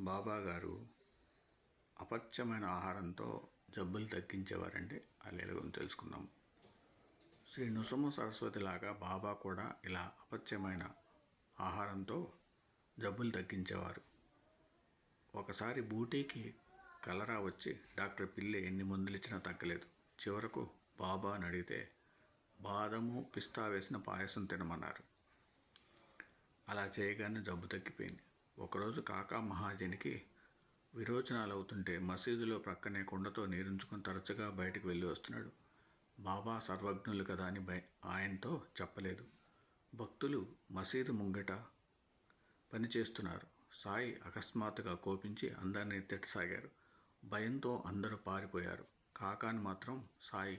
బాబాగారు అపథ్యమైన ఆహారంతో జబ్బులు తగ్గించేవారండి. వాళ్ళు ఎలాగో తెలుసుకుందాం. శ్రీ నృసింహ సరస్వతి లాగా బాబా కూడా ఇలా అపథ్యమైన ఆహారంతో జబ్బులు తగ్గించేవారు. ఒకసారి బూటీకి కలరా వచ్చి డాక్టర్ పిల్లి ఎన్ని మందులు ఇచ్చినా తగ్గలేదు. చివరకు బాబాని అడిగితే బాదము పిస్తా వేసిన పాయసం తినమన్నారు. అలా చేయగానే జబ్బు తగ్గిపోయింది. ఒకరోజు కాకా మహాజనికి విరోచనాలు అవుతుంటే మసీదులో ప్రక్కనే కుండతో నీరుంచుకొని తరచుగా బయటకు వెళ్ళి వస్తున్నాడు. బాబా సర్వజ్ఞులు కదా అని ఆయనతో చెప్పలేదు. భక్తులు మసీదు ముంగట పనిచేస్తున్నారు. సాయి అకస్మాత్తుగా కోపించి అందరినీ తిట్టసాగారు. భయంతో అందరూ పారిపోయారు. కాకాని మాత్రం సాయి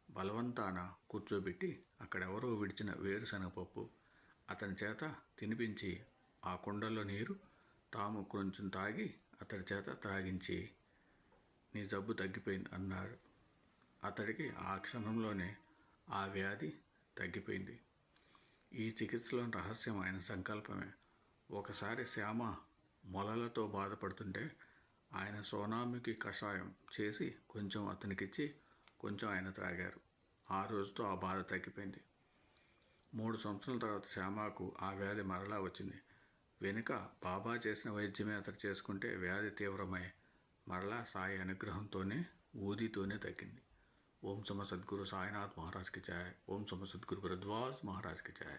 బలవంతాన కూర్చోబెట్టి అక్కడెవరో విడిచిన వేరుశనగపప్పు అతని చేత తినిపించి ఆ కుండలో నీరు తాము కొంచెం తాగి అతడి చేత త్రాగించి నీ జబ్బు తగ్గిపోయింది అన్నారు. అతడికి ఆ క్షణంలోనే ఆ వ్యాధి తగ్గిపోయింది. ఈ చికిత్సలోని రహస్యం ఆయన సంకల్పమే. ఒకసారి శ్యామ మొలలతో బాధపడుతుంటే ఆయన సోనాముఖి కషాయం చేసి కొంచెం అతనికిచ్చి కొంచెం ఆయన త్రాగారు. ఆ రోజుతో ఆ బాధ తగ్గిపోయింది. 3 సంవత్సరాల తర్వాత శ్యామకు ఆ వ్యాధి మరలా వచ్చింది. వెనుక బాబా చేసిన వైద్యమే అతడు చేసుకుంటే వ్యాధి తీవ్రమై మరలా సాయి అనుగ్రహంతోనే ఊదితోనే తగ్గింది. ఓం సమ సద్గురు సాయినాథ్ మహారాజ్కి జయ. ఓం సమ సద్గురు భరద్వాజ్ మహారాజ్కి జయ.